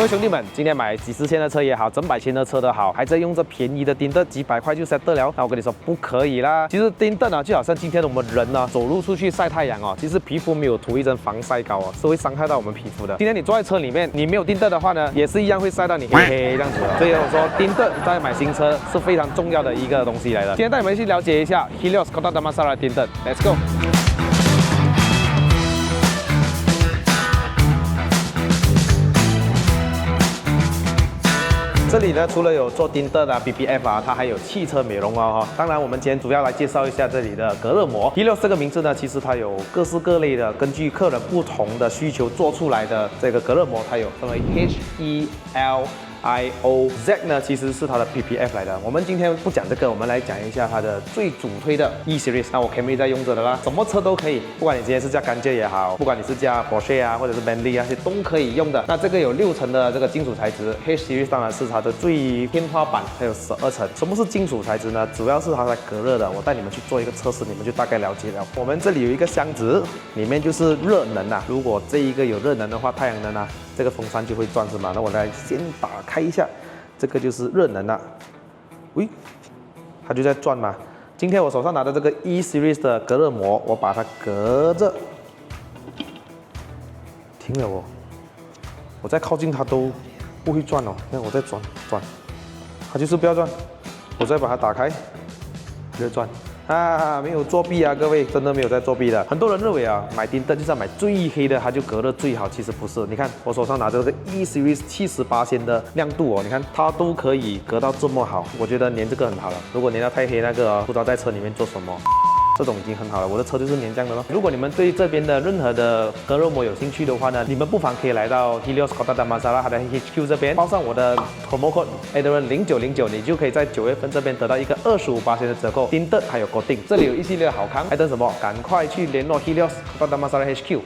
各位兄弟们，今天买几十千的车也好，整百千的车都好，还在用这便宜的丁特，几百块就 set 得了。那我跟你说不可以啦。其实丁特呢，就好像今天我们人呢走路出去晒太阳哦，其实皮肤没有涂一层防晒膏哦，是会伤害到我们皮肤的。今天你坐在车里面，你没有丁特的话呢，也是一样会晒到你黑黑这样子的。所以我说丁特在买新车是非常重要的一个东西来的。今天带你们去了解一下 Helios Kota Damansara 丁特 ，Let's go。这里呢，除了有做丁特的 BPF 啊，它还有汽车美容哦。当然，我们今天主要来介绍一下这里的隔热膜。Helios 这个名字呢，其实它有各式各类的，根据客人不同的需求做出来的这个隔热膜，它有分为 HELIOZ 呢，其实是它的 PPF 来的。我们今天不讲这个，我们来讲一下它的最主推的 E Series。那我 Camry 在用着的啦，什么车都可以，不管你今天是驾干界也好，不管你是驾 Porsche 啊，或者是 Bentley 啊，这些都可以用的。那这个有6层的这个金属材质 ，H Series 当然是它的最天花板，还有12层。什么是金属材质呢？主要是它来隔热的。我带你们去做一个测试，你们就大概了解了。我们这里有一个箱子，里面就是热能啊。如果这一个有热能的话，太阳能啊，这个风扇就会转是吗？那我来先打开一下。这个就是热能啊，喂，它就在转嘛。今天我手上拿的这个 E Series 的隔热膜，我把它隔着，停了哦。我再靠近它都不会转哦。看我再转，它就是不要转。我再把它打开，就转。啊，没有作弊啊，各位，真的没有在作弊的。很多人认为啊，买丁特就是要买最黑的，它就隔热最好，其实不是。你看我手上拿着这个 E Series 78%的亮度哦，你看它都可以隔到这么好，我觉得粘这个很好了。如果粘到太黑那个不知道在车里面做什么。这种已经很好了，我的车就是粘这样的咯。如果你们对这边的任何的隔热膜有兴趣的话呢，你们不妨可以来到 Helios Kota Damansara 它的 HQ 这边，报上我的 promo code Adrian0909，你就可以在9月份这边得到一个25%的折扣。丁特还有 Coating， 这里有一系列的好康，还等什么？赶快去联络 Helios Kota Damansara HQ。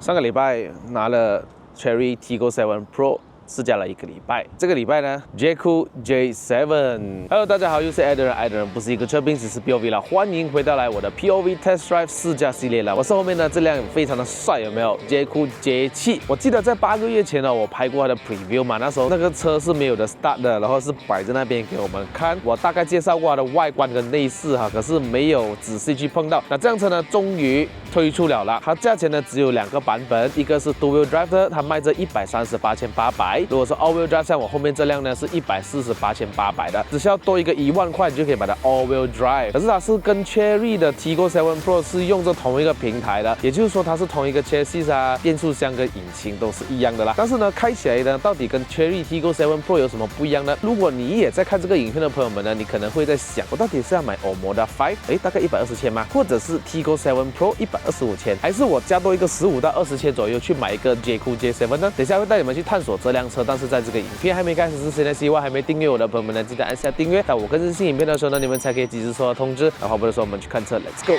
上个礼拜拿了 Chery Tiggo 7 Pro。试驾了1个礼拜，这个礼拜呢 ，Jayco J7。Hello， 大家好，又是 Adrian， 不是一个车兵，只是 POV 了。欢迎回到我的 POV Test Drive 试驾系列了。我是后面的这辆非常的帅，有没有 ？Jayco J7。我记得在8个月前呢，我拍过它的 preview 嘛，那时候那个车是没有的 start 的，然后是摆在那边给我们看。我大概介绍过它的外观跟内饰哈，可是没有仔细去碰到。那这辆车呢，终于推出了啦。它价钱呢只有2个版本，一个是 Dual Drive 的，它卖着138,800。如果是 All-Wheel Drive， 像我后面这辆呢是148,800的，只需要多一个1万块，你就可以把它 All-Wheel Drive。可是它是跟 Chery 的 Tiggo 7 Pro 是用着同一个平台的，也就是说它是同一个 chassis 啊，变速箱跟引擎都是一样的啦。但是呢，开起来呢，到底跟 Chery Tiggo 7 Pro 有什么不一样呢？如果你也在看这个影片的朋友们呢，你可能会在想，我到底是要买 Omoda 5，大概120千吗？或者是 Tiggo 7 Pro 125千，还是我加多一个15到20千左右去买一个 Jayco J7 呢？等一下会带你们去探索这辆车，但是在这个影片还没开始之前呢，希望还没订阅我的朋友们呢，记得按下订阅。在我更新新影片的时候呢，你们才可以及时收到通知。那话不多说，我们去看车 ，Let's go。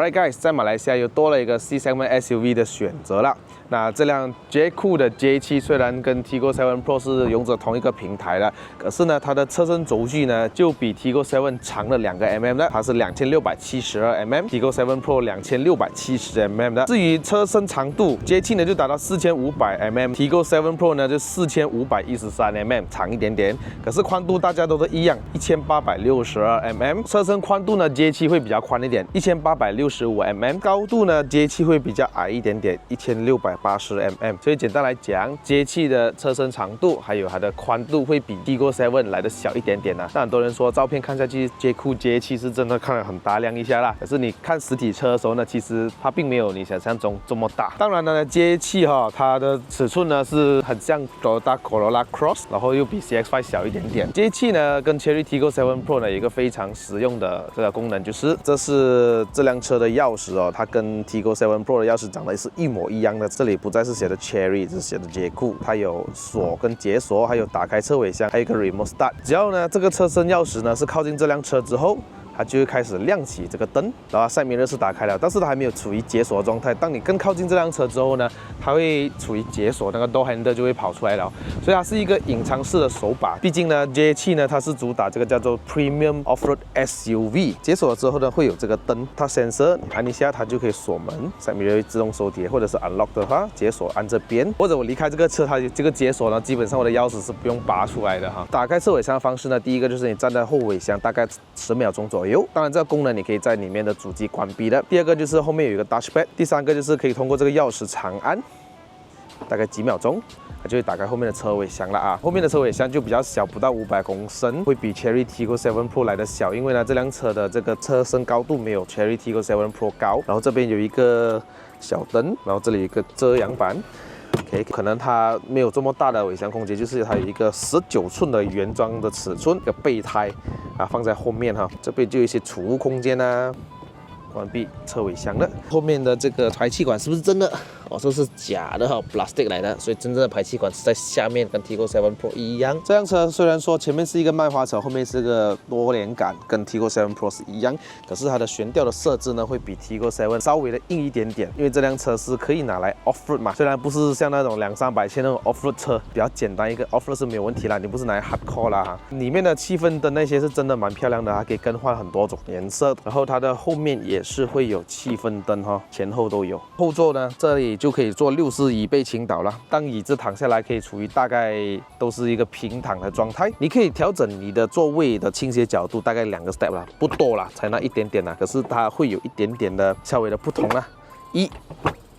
Alright guys， 在马来西亚又多了一个 C segment SUV 的选择了。那这辆 J-Cool 的 J7 虽然跟 Tiggo 7 Pro 是用着同一个平台的，可是呢，它的车身轴距呢就比 Tiggo 7长了2个 mm 的，它是2672 mm，Tiggo 7 Pro 2670 mm 的。至于车身长度 ，J7 呢就达到4500 mm，Tiggo 7 Pro 呢就4513 mm， 长一点点。可是宽度大家都是一样，1862 mm。车身宽度呢 ，J7 会比较宽一点，1865 mm。高度呢 ，J7 会比较矮一点点，1680 mm。所以简单来讲，J7 的车身长度还有它的宽度会比 Tiggo 7来的小一点点呢。那很多人说照片看下去 ，J-Cool J7 是真的看得很大量一下啦。可是你看实体车的时候呢，其实它并没有你想象中这么大。当然呢 ，J7 哈，它的尺寸呢是很像 Toyota Corolla Cross， 然后又比 CX-5 小一点点。J7 呢跟 Chery Tiggo 7 Pro 呢有一个非常实用的这个功能，就是这是这辆车的钥匙哦，它跟 Tiggo 7 Pro 的钥匙长得是一模一样的。这里不再是写的 Chery， 是写的 J-Cool， 它有锁跟解锁，还有打开车尾箱，还有一个 Remote Start。只要呢这个车身钥匙呢是靠近这辆车之后，它就会开始亮起这个灯，然后side mirror是打开了，但是它还没有处于解锁的状态。当你更靠近这辆车之后呢，它会处于解锁，那个 door handle 就会跑出来了。所以它是一个隐藏式的手把。毕竟呢 ，J7 呢它是主打这个叫做 Premium Offroad SUV。解锁了之后呢，会有这个灯，它 sensor 你按一下它就可以锁门，side mirror 会自动收叠，或者是 unlock 的话，解锁按这边，或者我离开这个车，它这个解锁呢，基本上我的钥匙是不用拔出来的哈。打开车尾箱的方式呢，第一个就是你站在后尾箱，大概10秒钟左右。当然，这个功能你可以在里面的主机关闭的。第二个就是后面有一个 Touchpad， 第三个就是可以通过这个钥匙长按，大概几秒钟，它就会打开后面的车尾箱了啊。后面的车尾箱就比较小，不到500公升，会比 Chery Tiggo 7 Pro 来的小，因为呢这辆车的这个车身高度没有 Chery Tiggo 7 Pro 高。然后这边有一个小灯，然后这里有一个遮阳板。OK， 可能它没有这么大的尾箱空间，就是它有一个19寸的原装的尺寸，一个备胎啊放在后面哈。这边就有一些储物空间啊。关闭车尾箱的，后面的这个排气管是不是真的？哦，这是假的哈 ，plastic 来的，所以真正的排气管是在下面，跟 Tiggo 7 Pro 一样。这辆车虽然说前面是一个麦花臣，后面是个多连杆，跟 Tiggo 7 Pro 是一样，可是它的悬吊的设置呢，会比 Tiggo 7稍微的硬一点点，因为这辆车是可以拿来 off-road 嘛，虽然不是像那种200-300千那种 off-road 车，比较简单一个 off-road 是没有问题啦，你不是拿来 hardcore 啦哈。里面的气氛灯那些是真的蛮漂亮的，它可以更换很多种颜色，然后它的后面也是会有气氛灯哈，前后都有。后座呢，这里就可以做60椅背倾倒了。当椅子躺下来，可以处于大概都是一个平躺的状态。你可以调整你的座位的倾斜角度，大概2个 step 啦，不多啦，才那一点点啦。可是它会有一点点的稍微的不同啦。1、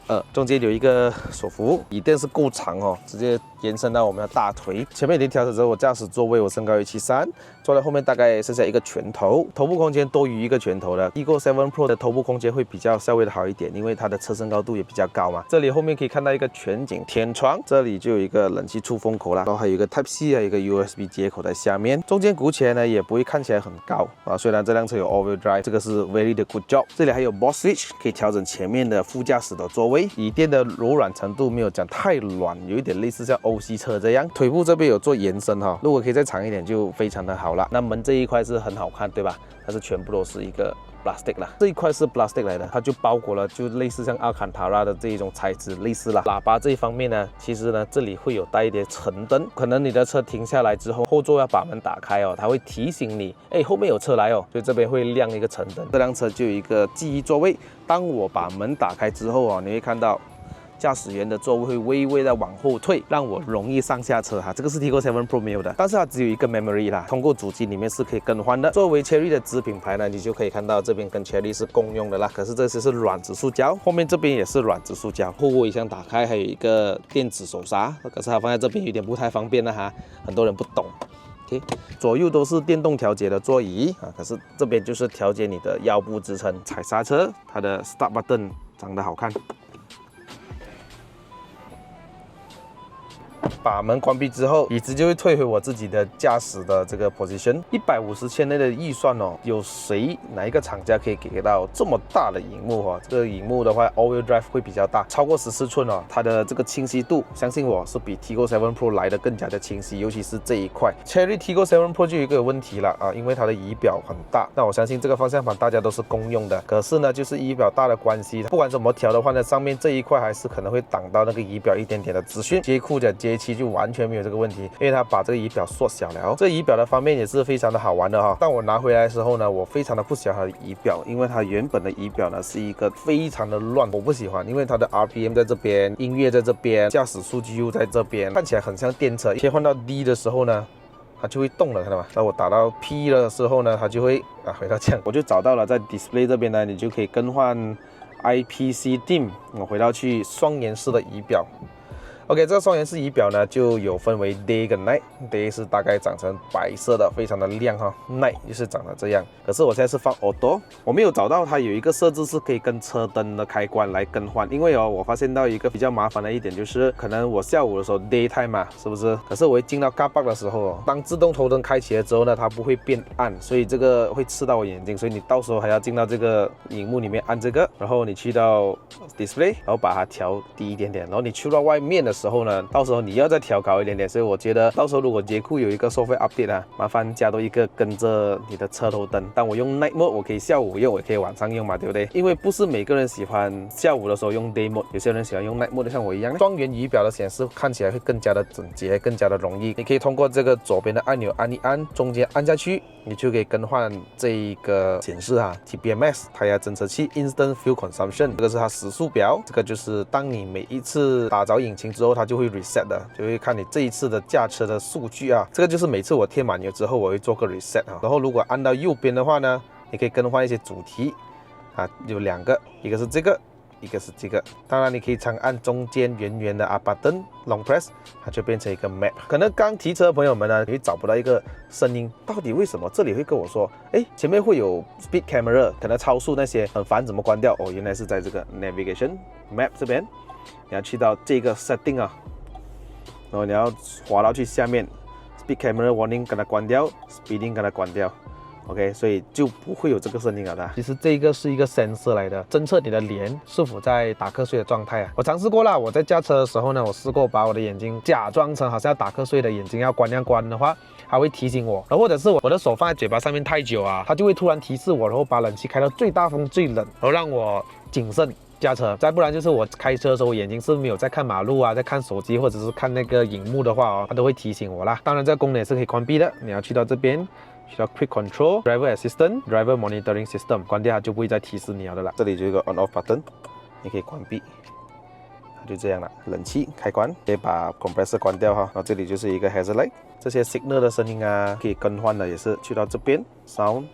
2，中间有一个手扶，椅垫是够长哦，直接延伸到我们的大腿。前面已经调整之后，我驾驶座位我身高173，坐在后面大概剩下一个拳头，头部空间多于一个拳头的。Tiggo 7 Pro 的头部空间会比较稍微的好一点，因为它的车身高度也比较高嘛。这里后面可以看到一个全景天窗，这里就有一个冷气出风口啦，然后还有一个 Type C， 还有一个 USB 接口在下面。中间鼓起来呢，也不会看起来很高啊。虽然这辆车有 All-Wheel Drive， 这个是 very 的 good job。这里还有 Boss Switch， 可以调整前面的副驾驶的座位。椅垫的柔软程度没有讲太软，有一点类似像欧系车这样。腿部这边有做延伸哈，如果可以再长一点就非常的好了。那门这一块是很好看，对吧？它是全部都是一个 plastic 啦，这一块是 plastic 来的，它就包裹了，就类似像阿坎塔拉的这一种材质，类似啦。喇叭这一方面呢，其实呢这里会有带一点橙灯，可能你的车停下来之后，后座要把门打开哦，它会提醒你，哎，后面有车来哦，所以这边会亮一个橙灯。这辆车就有一个记忆座位，当我把门打开之后啊，你会看到驾驶员的座位会微微的往后退，让我容易上下车哈。这个是 Tiggo 7 Pro 没有的，但是它只有一个 memory 啦，通过主机里面是可以更换的。作为 Chery 的子品牌呢，你就可以看到这边跟 Chery 是共用的啦。可是这些是软质塑胶，后面这边也是软质塑胶。后尾箱打开还有一个电子手刹，可是它放在这边有点不太方便了哈，很多人不懂。OK， 左右都是电动调节的座椅啊，可是这边就是调节你的腰部支撑。踩刹车，它的 Start Button 长得好看。把门关闭之后，椅子就会退回我自己的驾驶的这个 position。150千内的预算哦，有谁哪一个厂家可以给到这么大的荧幕哦？这个荧幕的话 ，all wheel drive 会比较大，超过14寸哦。它的这个清晰度，相信我是比 Tiggo 7 Pro 来的更加的清晰，尤其是这一块。Chery Tiggo 7 Pro 就有一个问题了啊，因为它的仪表很大。那我相信这个方向盘大家都是公用的，可是呢，就是仪表大的关系，不管怎么调的话呢，上面这一块还是可能会挡到那个仪表一点点的资讯。接库的接期就完全没有这个问题，因为它把这个仪表缩小了。这仪表的方面也是非常的好玩的哈。当我拿回来的时候呢，我非常的不喜欢它的仪表，因为它原本的仪表呢是一个非常的乱，我不喜欢，因为它的 RPM 在这边，音乐在这边，驾驶数据又在这边，看起来很像电车。切换到 D 的时候呢，它就会动了，看到吗？那我打到 P 的时候呢，它就会回到这样。我就找到了在 Display 这边呢，你就可以更换 IPC DIMM， 我回到去双颜式的仪表。OK， 这个双颜式仪表呢，就有分为 Day 跟 Night。Day 是大概长成白色的，非常的亮哈。Night 就是长得这样。可是我现在是放 Auto， 我没有找到它有一个设置是可以跟车灯的开关来更换。因为我发现到一个比较麻烦的一点就是，可能我下午的时候 Daytime 嘛，是不是？可是我一进到 Car Park 的时候，当自动头灯开启了之后呢，它不会变暗，所以这个会刺到我眼睛，所以你到时候还要进到这个荧幕里面按这个，然后你去到 Display， 然后把它调低一点点，然后你去到外面的时候呢，到时候你要再调高一点点，所以我觉得到时候如果捷库有一个收费 update 啊，麻烦加多一个跟着你的车头灯。当我用 Night Mode， 我可以下午用，我也可以晚上用嘛，对不对？因为不是每个人喜欢下午的时候用 Day Mode， 有些人喜欢用 Night Mode， 像我一样。双元仪表的显示看起来会更加的整洁，更加的容易。你可以通过这个左边的按钮按一按，中间按下去，你就可以更换这一个显示TPMS 胎压侦测器 Instant Fuel Consumption， 这个是它时速表，这个就是当你每一次打着引擎之后，它就会 reset 的，就会看你这一次的驾车的数据啊。这个就是每次我添满油之后，我会做个 reset 然后如果按到右边的话呢，你可以更换一些主题有2个，一个是这个，一个是这个。当然你可以长按中间圆圆的button long press， 它就变成一个 map。可能刚提车的朋友们呢，你会找不到一个声音，到底为什么这里会跟我说，前面会有 speed camera， 可能超速那些很烦，怎么关掉？原来是在这个 navigation map 这边，你要去到这个 setting 然后你要滑到去下面 speed camera warning 给它关掉 ，speeding 给它关掉。OK， 所以就不会有这个声音了的。其实这个是一个 sensor 来的，侦测你的脸是否在打瞌睡的状态我尝试过了，我在驾车的时候呢，我试过把我的眼睛假装成好像要打瞌睡的眼睛要关亮关的话，它会提醒我。然后或者是我的手放在嘴巴上面太久它就会突然提示我，然后把冷气开到最大风最冷，然后让我谨慎驾车。再不然就是我开车的时候，眼睛是没有在看马路在看手机或者是看那个荧幕的话它都会提醒我啦。当然这个功能也是可以关闭的，你要去到这边。去到 Quick Control Driver Assistant、Driver Monitoring System， 关掉它就不会再提示你了的啦。这里就有一个 On Off Button， 你可以关闭，就这样了。冷气开关，可以把 Compressor 关掉然后这里就是一个 Hazard Light， 这些 Signal 的声音可以更换的，也是去到这边 Sound。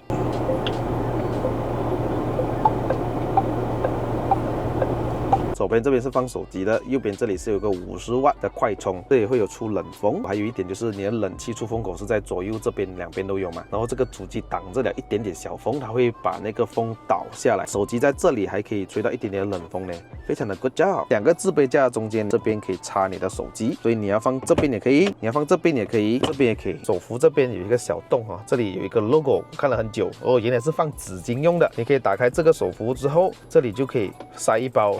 左边这边是放手机的，右边这里是有个50瓦的快充，这里会有出冷风。还有一点就是你的冷气出风口是在左右这边两边都有嘛，然后这个主机挡着了一点点小风，它会把那个风导下来。手机在这里还可以吹到一点点冷风呢，非常的 good job。2个置杯架中间这边可以插你的手机，所以你要放这边也可以，你要放这边也可以，这边也可以。手扶这边有一个小洞这里有一个 logo， 看了很久原来是放纸巾用的。你可以打开这个手扶之后，这里就可以塞一包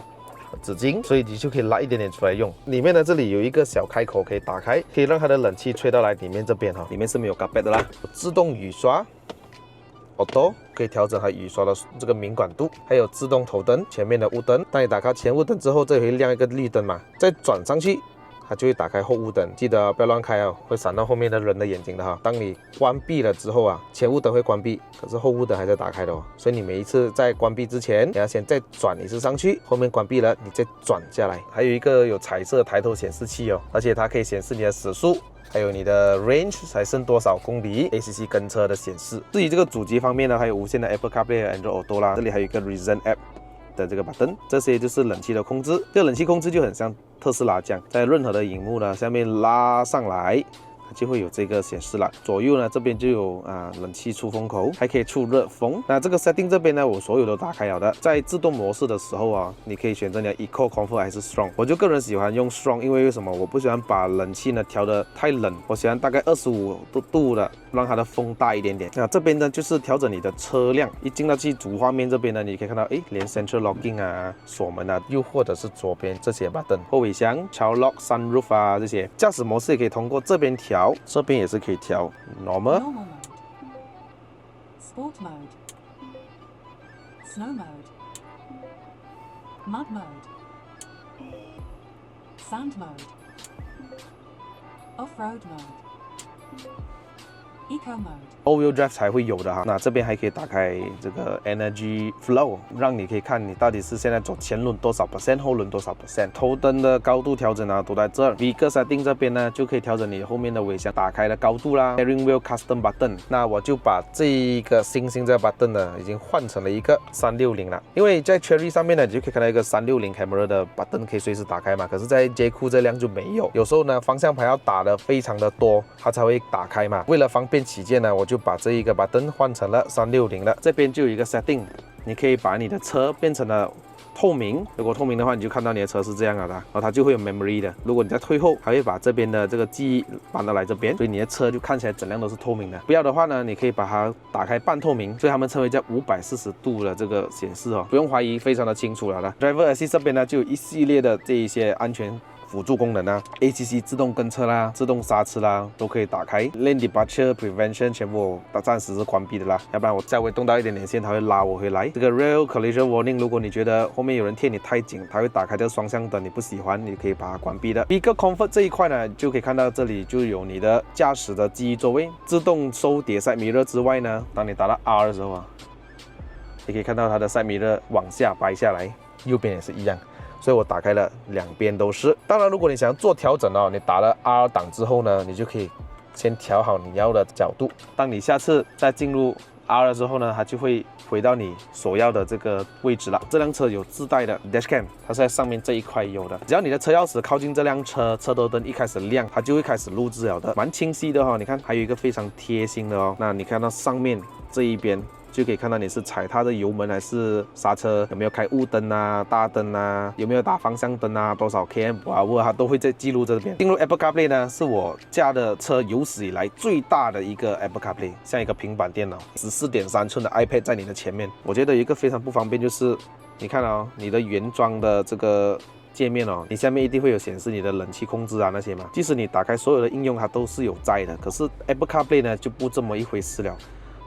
纸巾，所以你就可以拉一点点出来用。里面呢，这里有一个小开口可以打开，可以让它的冷气吹到来里面这边里面是没有 carpet 的啦。自动雨刷 Auto 可以调整它雨刷的这个敏感度，还有自动头灯前面的雾灯。当你打开前雾灯之后，这里会亮一个绿灯嘛，再转上去它就会打开后雾灯，记得不要乱开会闪到后面的人的眼睛的当你关闭了之后前雾灯会关闭，可是后雾灯还在打开的所以你每一次在关闭之前，你要先再转一次上去，后面关闭了你再转下来。还有一个有彩色抬头显示器而且它可以显示你的时速，还有你的 range 还剩多少公里 ，ACC 跟车的显示。至于这个主机方面呢，还有无线的 Apple CarPlay 和 Android Auto 啦，这里还有一个 Reason App 的这个 button， 这些就是冷气的控制。这个冷气控制就很像特斯拉这样，在任何的荧幕呢下面拉上来，就会有这个显示了。左右呢这边就有冷气出风口，还可以出热风。那这个 setting 这边呢，我所有都打开了的。在自动模式的时候啊，你可以选择你的 Eco、Comfort 还是 Strong。我就个人喜欢用 Strong， 因为什么？我不喜欢把冷气呢调得太冷，我喜欢大概25度的，让它的风大一点点。那这边呢就是调整你的车辆。一进到去主画面这边呢，你可以看到，连 Central Locking 啊、锁门啊，又或者是左边这些 button， 后尾箱、Child Lock、Sunroof 啊这些。驾驶模式也可以通过这边调，这边也是可以调 Normal。Sport mode, Snow mode, Mud mode, Sand mode, Off-road mode, Eco mode。All-wheel drive 才会有的哈。那这边还可以打开这个 Energy Flow， 让你可以看你到底是现在走前轮多少 %，后轮多少 %。头灯的高度调整啊都在这儿。Vehicle Setting 这边呢就可以调整你后面的尾箱打开的高度啦。Steering Wheel Custom Button， 那我就把这一个星星这个 button 呢已经换成了一个360了。因为在 Cherry 上面呢，你就可以看到一个360 camera 的 button 可以随时打开嘛。可是，在 J Cool 这辆就没有。有时候呢，方向盘要打的非常的多，它才会打开嘛。为了方便起见呢，我就把这一个button换成了360了。这边就有一个 setting， 你可以把你的车变成了透明。如果透明的话，你就看到你的车是这样的，然后它就会有 memory 的。如果你在退后，还会把这边的这个记忆搬到来这边，所以你的车就看起来整辆都是透明的。不要的话呢，你可以把它打开半透明，所以他们称为叫540度的这个显示哦，不用怀疑，非常的清楚了的。Driver Assist 这边呢就有一系列的这一些安全辅助功能啊 ，ACC 自动跟车啦、自动刹车啦，都可以打开。Lane Departure Prevention 全部暂时是关闭的啦，要不然我稍微动到一点点线，它会拉我回来。这个 Rear Collision Warning， 如果你觉得后面有人贴你太紧，它会打开这个双向灯，你不喜欢，你可以把它关闭的。Vehicle Comfort 这一块呢，就可以看到这里就有你的驾驶的记忆座位，自动收碟 Side Mirror 之外呢，当你打到 R 的时候啊，你可以看到它的 Side Mirror 往下掰下来，右边也是一样。所以我打开了两边都是。当然，如果你想要做调整哦，你打了 R 档之后呢，你就可以先调好你要的角度。当你下次再进入 R 了之后呢，它就会回到你所要的这个位置了。这辆车有自带的 Dashcam， 它是在上面这一块有的。只要你的车钥匙靠近这辆车，车头灯一开始亮，它就会开始录制了的，蛮清晰的哈。你看，还有一个非常贴心的哦。那你看到上面这一边，就可以看到你是踩踏的油门还是刹车，有没有开雾灯啊、大灯啊，有没有打方向灯啊，多少 km 啊，它都会在记录这边。进入 Apple CarPlay 呢，是我驾的车有史以来最大的一个 Apple CarPlay， 像一个平板电脑，14.3寸的 iPad 在你的前面。我觉得有一个非常不方便就是，你看哦，你的原装的这个界面哦，你下面一定会有显示你的冷气控制啊那些嘛。即使你打开所有的应用，它都是有在的。可是 Apple CarPlay 呢就不这么一回事了。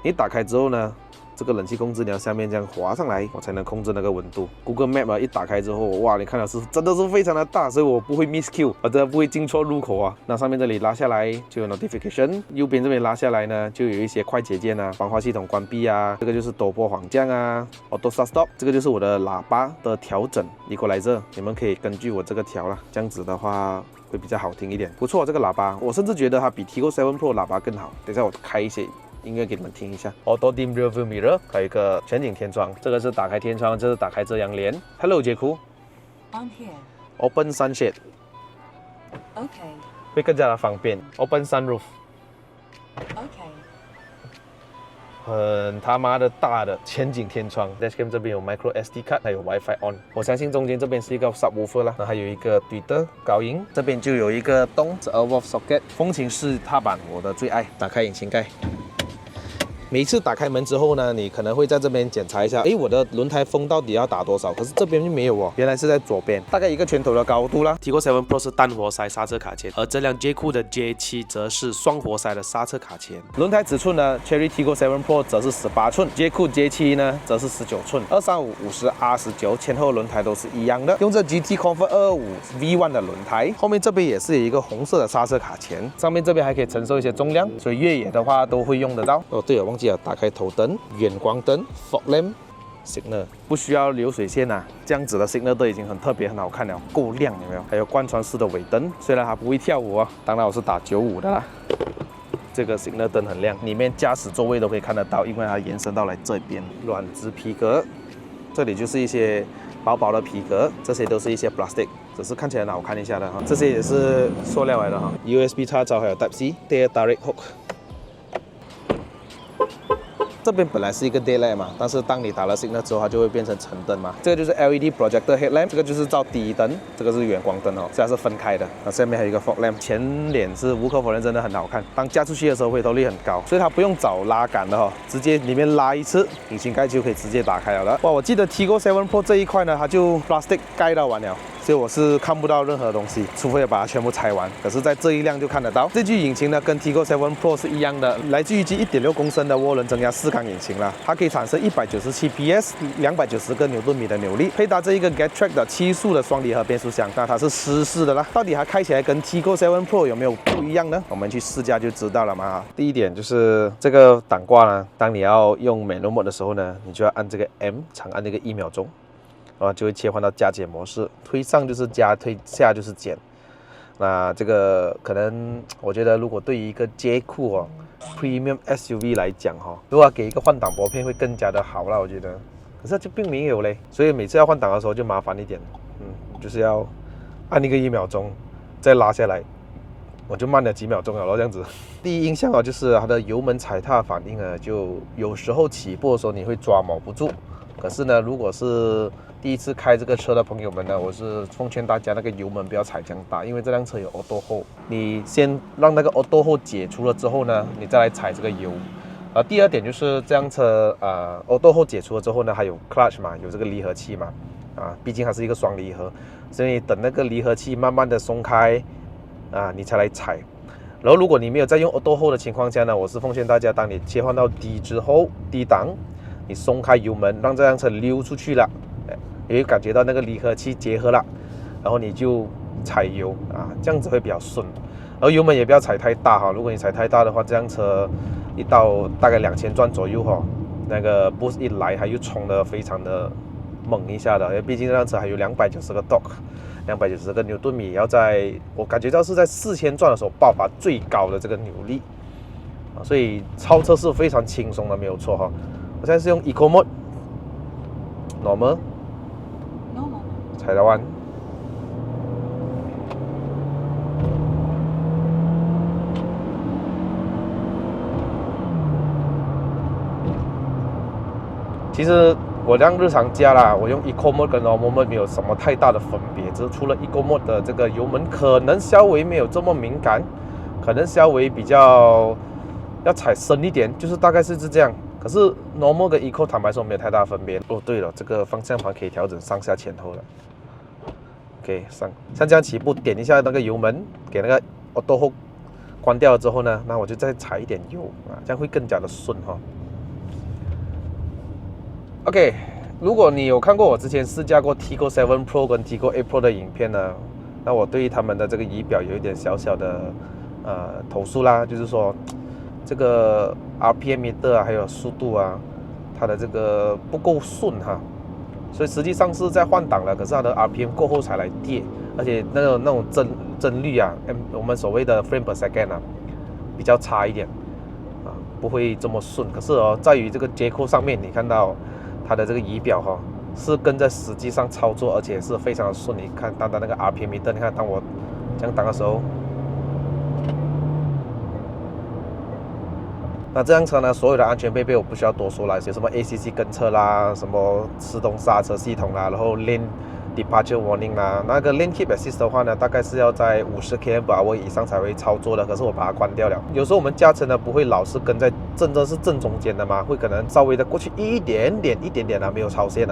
你打开之后呢，这个冷气控制你要下面这样滑上来，我才能控制那个温度。Google Map 一打开之后，哇，你看到是真的是非常的大，所以我不会 miss Q， 我真的不会进错路口啊。那上面这里拉下来就有 notification， 右边这边拉下来呢就有一些快捷键啊，防滑系统关闭啊，这个就是陡坡缓降啊 ，auto start stop， 这个就是我的喇叭的调整。你过来这，你们可以根据我这个调了，这样子的话会比较好听一点。不错，这个喇叭我甚至觉得它比 Tiggo 7 Pro 喇叭更好。等一下我开一些音乐给你们听一下。Auto Dim Rear View Mirror， 还有一个全景天窗，这个是打开天窗，这是打开遮阳帘。Hello， 杰库。I'm here. Open Sunshade。OK。会更加的方便。Open Sunroof。OK。很他妈的大的全景天窗 ，Dashcam 这边有 Micro SD card， 还有 WiFi on。我相信中间这边是一个 subwoofer 啦，那还有一个对的高音，这边就有一个洞，是 12V socket， 风琴式踏板，我的最爱。打开引擎盖。每一次打开门之后呢，你可能会在这边检查一下，我的轮胎风到底要打多少？可是这边就没有哦，原来是在左边，大概一个拳头的高度啦。Tiggo 7 Pro 是单活塞刹车卡钳，而这辆 J Cool 的 J7 则是双活塞的刹车卡钳。轮胎尺寸呢 ，Cherry Tiggo 7 Pro 则是18寸 ，J Cool J7 呢则是19寸，235/50R19前后轮胎都是一样的，用这 GT Comfort 225 V1 的轮胎。后面这边也是有一个红色的刹车卡钳，上面这边还可以承受一些重量，所以越野的话都会用得到。哦，对了，忘记了打开头灯、远光灯、fog lamp。signal 不需要流水线啊，这样子的 signal 都已经很特别、很好看了，够亮，有没有？还有贯穿式的尾灯，虽然它不会跳舞啊，当然我是打95的啦。这个 signal 灯很亮，里面驾驶座位都可以看得到，因为它延伸到来这边。软质皮革，这里就是一些薄薄的皮革，这些都是一些 plastic。只是看起来很好看一下的哈。这些也是塑料来的哈 ，USB 插槽还有 Type C Dare Direct Hook。这边本来是一个 daylight 嘛，但是当你打了 signal 之后，它就会变成橙灯嘛。这个就是 LED projector headlamp， 这个就是照第一灯，这个是远光灯哦，这样是分开的。那下面还有一个 fog lamp， 前脸是无可否认真的很好看，当驾出去的时候回头率很高，所以它不用找拉杆的哈，直接里面拉一次，引擎盖就可以直接打开了。哇，我记得 Tiggo 7 Pro 这一块呢，它就 plastic 盖到完了。所以我是看不到任何东西，除非要把它全部拆完。可是，在这一辆就看得到。这具引擎呢，跟 Tiggo 7 Pro 是一样的，来自于1.6公升的涡轮增压4缸引擎啦，它可以产生197 PS、290个牛顿米的扭力，配搭这一个 Getrag 的7速的双离合变速箱，那它是湿式的啦。到底它开起来跟 Tiggo 7 Pro 有没有不一样呢？我们去试驾就知道了嘛。第一点就是这个档挂呢，当你要用 Manual Mode 的时候呢，你就要按这个 M， 长按那个1秒钟。就会切换到加减模式，推上就是加，推下就是减。那这个可能我觉得，如果对于一个街酷哦 Premium SUV 来讲哈，如果要给一个换挡拨片会更加的好啦，我觉得。可是它就并没有嘞，所以每次要换挡的时候就麻烦一点。就是要按一个1秒钟，再拉下来，我就慢了几秒钟了这样子。第一印象就是它的油门踩踏反应呢，就有时候起步的时候你会抓摸不住。可是呢，如果是第一次开这个车的朋友们呢，我是奉劝大家那个油门不要踩这样大，因为这辆车有 Auto Hold， 你先让那个 Auto Hold 解除了之后呢，你再来踩这个油。第二点就是这辆车Auto Hold 解除了之后呢，还有 Clutch 嘛，有这个离合器嘛，毕竟它是一个双离合，所以等那个离合器慢慢的松开你才来踩。然后如果你没有在用 Auto Hold 的情况下呢，我是奉劝大家，当你切换到低之后，低档，你松开油门，让这辆车溜出去了。也会感觉到那个离合器结合了，然后你就踩油这样子会比较顺。然后油门也不要踩太大哈，如果你踩太大的话，这辆车一到大概2000转左右哈，那个 boost 一来它又冲得非常的猛一下的，因为毕竟这辆车还有290个 torque，290个牛顿米，要在我感觉到是在4000转的时候爆发最高的这个扭力所以超车是非常轻松的，没有错哈。我现在是用 Eco Mode。Normal， 踩到弯。其实我这样日常驾啦，我用 Eco Mode 跟 Normal Mode 没有什么太大的分别，只是除了 Eco Mode 的这个油门可能稍微没有这么敏感，可能稍微比较要踩深一点，就是大概是这样。可是 Normal 跟 Eco 坦白说没有太大分别。对了，这个方向盘可以调整上下前后了。OK， 像这样起步，点一下那个油门，给那个 Auto Hold 关掉了之后呢，那我就再踩一点油这样会更加的顺哈。OK， 如果你有看过我之前试驾过 Tiggo 7 Pro 跟 Tiggo 8 Pro 的影片呢，那我对于他们的这个仪表有一点小小的投诉啦，就是说这个 RPM meter 还有速度它的这个不够顺哈。所以实际上是在换挡了，可是它的 RPM 过后才来跌，而且那种帧率我们所谓的 frame per second 比较差一点不会这么顺。可是在于这个接口上面，你看到它的这个仪表是跟在实际上操作，而且是非常的顺。你看当那个 RPM meter， 你看当我这样挡的时候，那这辆车呢，所有的安全配备我不需要多说了，有什么 ACC 跟车啦，什么自动刹车系统啦，然后 Lane Departure Warning 啦，那个 Lane Keep Assist 的话呢，大概是要在50 km/h 以上才会操作的，可是我把它关掉了。有时候我们驾车呢不会老是跟在正中间的嘛，会可能稍微的过去一点点没有超线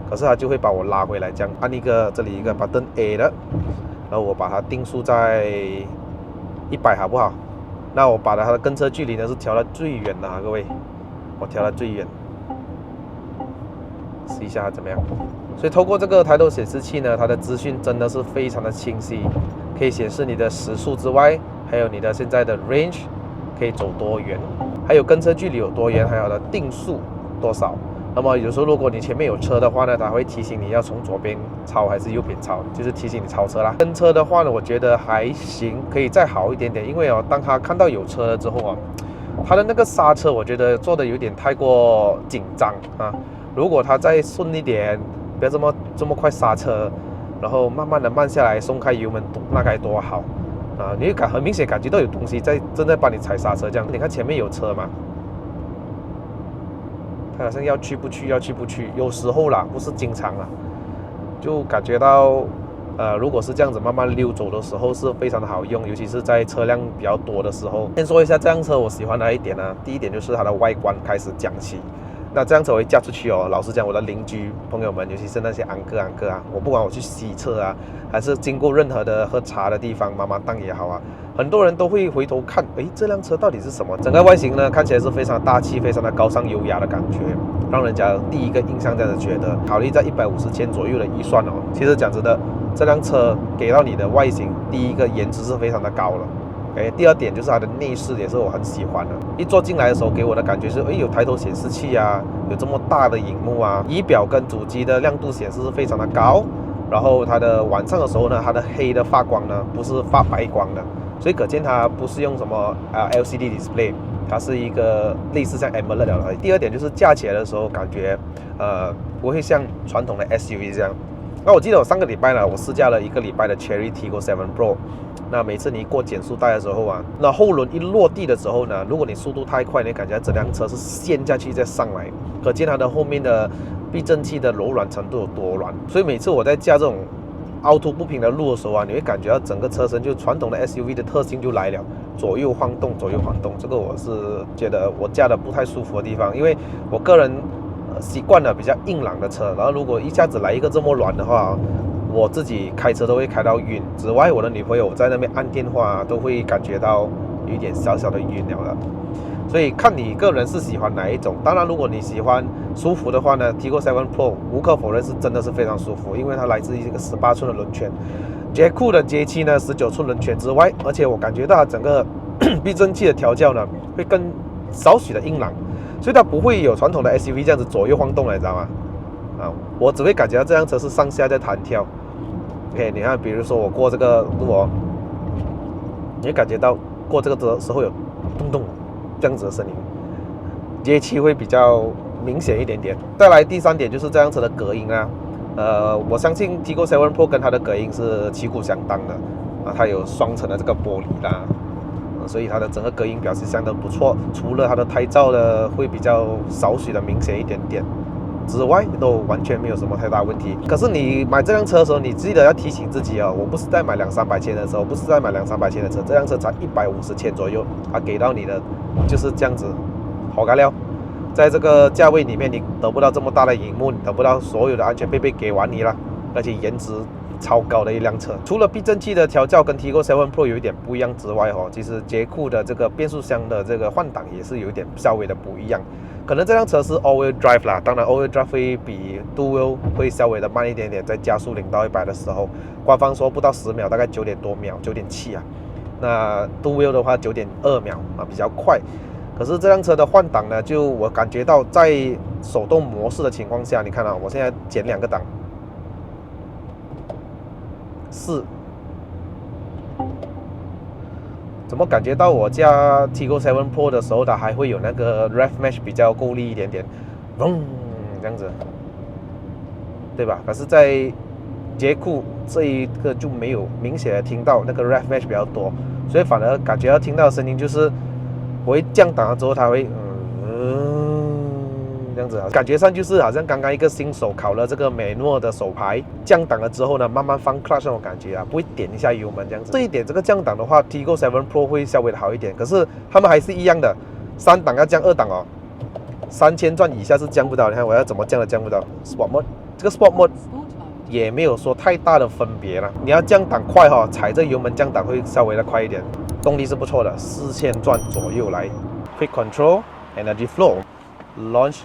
可是它就会把我拉回来，这样按这里一个 Button A 的，然后我把它定速在100好不好？那我把它的跟车距离呢是调到最远的各位，我调到最远，试一下它怎么样。所以透过这个抬头显示器呢，它的资讯真的是非常的清晰，可以显示你的时速之外，还有你的现在的 range 可以走多远，还有跟车距离有多远，还有的定速多少。那么有时候如果你前面有车的话呢，它会提醒你要从左边超还是右边超，就是提醒你超车啦。跟车的话呢，我觉得还行，可以再好一点点，因为当他看到有车了之后他的那个刹车我觉得做的有点太过紧张如果他再顺一点，不要这么快刹车，然后慢慢的慢下来，松开油门，那该多好啊！你会很明显感觉到有东西正在帮你踩刹车这样。你看前面有车嘛，它好像要去不去，要去不去，有时候啦，不是经常啦，就感觉到。如果是这样子慢慢溜走的时候是非常的好用，尤其是在车辆比较多的时候。先说一下这辆车我喜欢的一点呢，第一点就是它的外观开始讲起。那这辆车我一驾出去哦，老实讲，我的邻居朋友们，尤其是那些安哥啊，我不管我去洗车啊，还是经过任何的喝茶的地方，妈妈档也好啊，很多人都会回头看，诶，这辆车到底是什么？整个外形呢，看起来是非常大气，非常的高尚优雅的感觉，让人家第一个印象这样子觉得。考虑在150千左右的预算哦，其实讲真的，这辆车给到你的外形，第一个颜值是非常的高了。第二点就是它的内饰也是我很喜欢的。一坐进来的时候，给我的感觉是，有抬头显示器啊，有这么大的荧幕啊，仪表跟主机的亮度显示是非常的高。然后它的晚上的时候呢，它的黑的发光呢，不是发白光的，所以可见它不是用什么LCD display， 它是一个类似像 AMOLED 的。第二点就是驾起来的时候感觉不会像传统的 SUV 这样。那我记得我上个礼拜呢，我试驾了1个礼拜的 Chery Tiggo 7 Pro。那每次你过减速带的时候啊，那后轮一落地的时候呢，如果你速度太快，你感觉整辆车是陷下去再上来，可见它的后面的避震器的柔软程度有多软。所以每次我在驾这种凹凸不平的路的时候啊，你会感觉到整个车身就传统的 SUV 的特性就来了，左右晃动，左右晃动。这个我是觉得我驾的不太舒服的地方，因为我个人习惯了比较硬朗的车，然后如果一下子来一个这么软的话，我自己开车都会开到晕。之外，我的女朋友在那边按电话都会感觉到有一点小小的晕了。所以看你个人是喜欢哪一种。当然，如果你喜欢舒服的话呢 ，Tiggo 7 Pro 无可否认是真的是非常舒服，因为它来自于一个18寸的轮圈。J-Cool 的 J7 呢19寸轮圈之外，而且我感觉到它整个避震器的调教呢会更少许的硬朗，所以它不会有传统的 SUV 这样子左右晃动了，你知道吗？我只会感觉到这辆车是上下在弹跳。OK， 你看，比如说我过这个路哦，你会感觉到过这个的时候有咚咚这样子的声音，J7会比较明显一点点。再来第三点就是这辆车的隔音啊，我相信 Tiggo 7 Pro 跟它的隔音是旗鼓相当的啊，它有双层的这个玻璃啦，所以它的整个隔音表现相当不错。除了它的胎噪呢会比较少许的明显一点点之外，都完全没有什么太大问题。可是你买这辆车的时候，你记得要提醒自己哦，我不是在买200-300千的车，不是在买200-300千的车，这辆车才150千左右，它给到你的就是这样子，好干料。在这个价位里面，你得不到这么大的荧幕，你得不到所有的安全配备给完你了，而且颜值超高的一辆车。除了避震器的调教跟 Tiggo 7 Pro 有一点不一样之外，其实J-Cool 的这个变速箱的这个换挡也是有一点稍微的不一样。可能这辆车是 all-wheel drive 啦，当然 all-wheel drive 会比 dual 会稍微的慢一点点，在加速0到100的时候，官方说不到10秒，大概9点多秒，9.7啊。那 dual 的话9.2秒啊，比较快。可是这辆车的换挡呢，就我感觉到在手动模式的情况下，你看啊，我现在减2个档，4。怎么感觉到我驾 Tiggo 7 Pro 的时候，它还会有那个 rev mesh 比较够力一点点，嗡，这样子，对吧？可是，在J-Cool这一个就没有明显的听到那个 rev mesh 比较多，所以反而感觉到听到的声音就是我一降档了之后，它会这样子，感觉上就是好像刚刚一个新手考了这个美诺的手牌，降档了之后呢，慢慢放 clutch 那种感觉啊，不会点一下油门这样子。这一点这个降档的话 ，Tiggo 7 Pro 会稍微的好一点，可是他们还是一样的，3档要降2档哦，3000转以下是降不到。你看我要怎么降都降不到。Sport Mode 这个 Sport Mode 也没有说太大的分别了，你要降档快踩着油门降档会稍微的快一点，动力是不错的，4000转左右来。Quick Control Energy Flow Launch。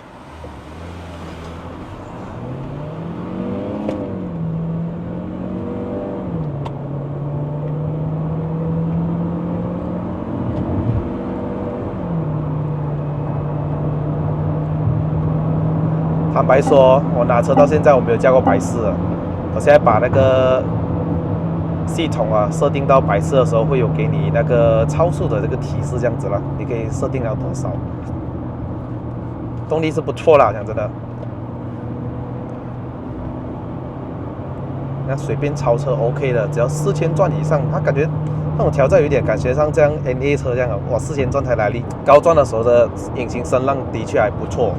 坦白说，我拿车到现在我没有驾过白色，我现在把那个系统设定到白色的时候，会有给你那个超速的这个提示，这样子了，你可以设定到多少。动力是不错啦，讲真的。那随便超车 OK 的，只要4000转以上，它感觉那种调教有点感觉上这样 NA 车这样啊，哇，4000转才来力，高转的时候的引擎声浪的确还不错。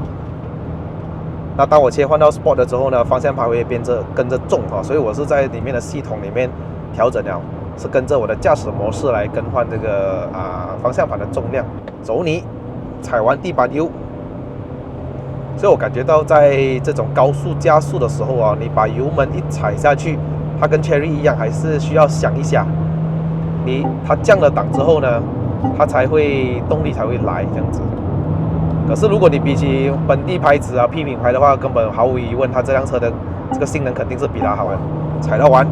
那当我切换到 Sport 的之后呢，方向盘会跟着重哈，所以我是在里面的系统里面调整了，是跟着我的驾驶模式来更换这个方向盘的重量。走你，踩完地板油。所以我感觉到在这种高速加速的时候啊，你把油门一踩下去，它跟 Cherry 一样，还是需要想一下，它降了档之后呢，它动力才会来这样子。可是如果你比起本地牌子啊、P 品牌的话，根本毫无疑问，它这辆车的这个性能肯定是比它好的。踩到完。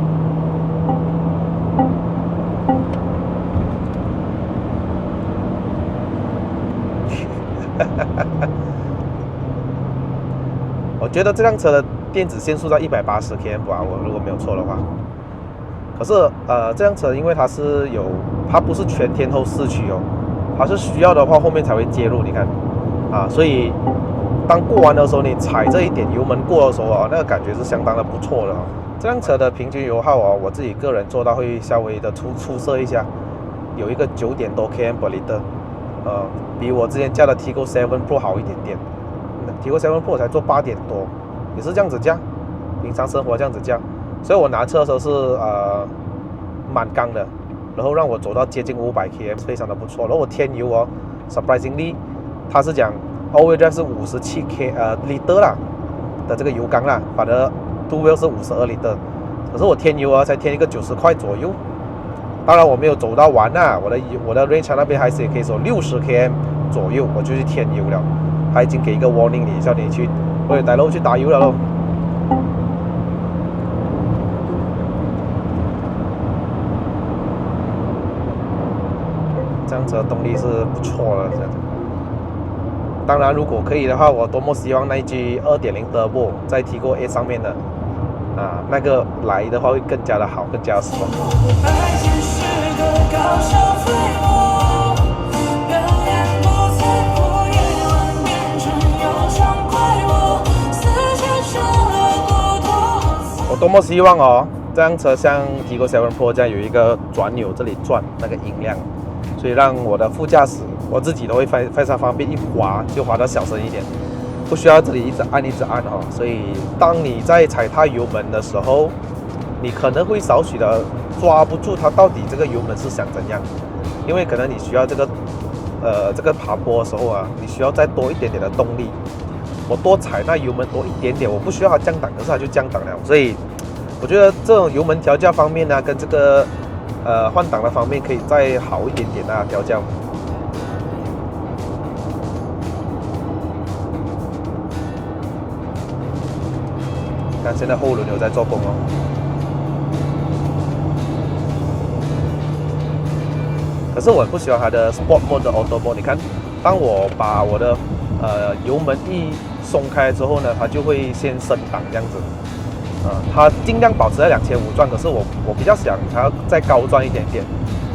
我觉得这辆车的电子限速在180 km/h，我如果没有错的话。可是这辆车因为它不是全天候四驱哦，它是需要的话后面才会接入，你看所以当过完的时候，你踩这一点油门过的时候啊，那个感觉是相当的不错的哦。这辆车的平均油耗我自己个人做到会稍微的出色一下，有一个9点多 km/h，比我之前驾的 Tiggo 7 Pro 好一点点。Tiggo 7 Pro 才做8点多，也是这样子驾，平常生活这样子驾，所以我拿车的时候是满缸的，然后让我走到接近500 km， 非常的不错。然后我添油surprisingly， 它是讲 all-wheel drive 是57 liter 啦的这个油缸啦，反而 two wheel 是52 liter， 可是我添油才添一个90块左右。当然我没有走到完啦，我的 range 那边还是也可以走60 km 左右，我就去添油了。他已经给一个 warning 你，叫你去带路去打油了咯。这样子的动力是不错的，当然如果可以的话，我多么希望那一具 2.0 Turbo 在 Tiggo 8上面的那个来的话会更加的好，更加的爽。我多么希望这辆车像 Tiggo 7 Pro 这样有一个转钮这里转那个音量，所以让我的副驾驶我自己都会非常方便，一滑就滑到小声一点，不需要这里一直按所以当你在踩踏油门的时候，你可能会少许的抓不住它到底这个油门是想怎样，因为可能你需要这个爬坡的时候你需要再多一点点的动力。我多踩那油门多一点点，我不需要它降档，可是它就降档了。所以我觉得这种油门调教方面跟这个换挡的方面可以再好一点点调教。看现在后轮有在做工可是我很不喜欢它的 Sport Mode 的 Auto Mode。你看，当我把我的油门一松开之后呢，它就会先升档这样子。它尽量保持在2500转，可是我比较想它再高转一点点。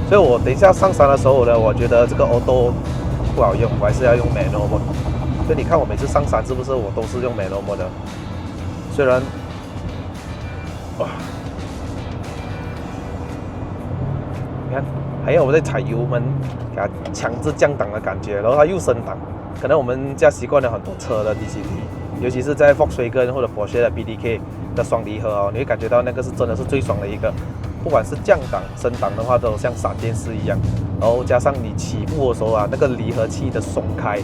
所以我等一下上山的时候呢，我觉得这个 Auto 不好用，我还是要用 Manual Mode。所以你看我每次上山是不是我都是用 Manual Mode 的？虽然你看，还有我在踩油门，给它强制降档的感觉，然后它又升档。可能我们驾习惯了很多车的 DCT， 尤其是在 Volkswagen 或者 Porsche 的 BDK 的双离合你会感觉到那个是真的是最爽的一个。不管是降档、升档的话，都像闪电式一样。然后加上你起步的时候那个离合器的松开，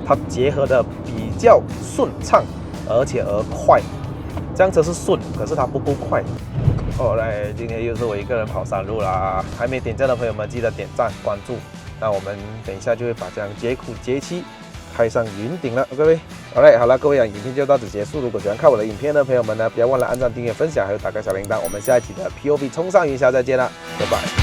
它结合的比较顺畅，而且快。这辆车是顺，可是它不够快。来，今天又是我一个人跑山路啦！还没点赞的朋友们，记得点赞关注。那我们等一下就会把这样劫苦劫期开上云顶了，各位。好了，各位影片就到此结束。如果喜欢看我的影片的朋友们呢，不要忘了按赞、订阅、分享，还有打开小铃铛。我们下一期的 POV 冲上云霄再见了，拜拜。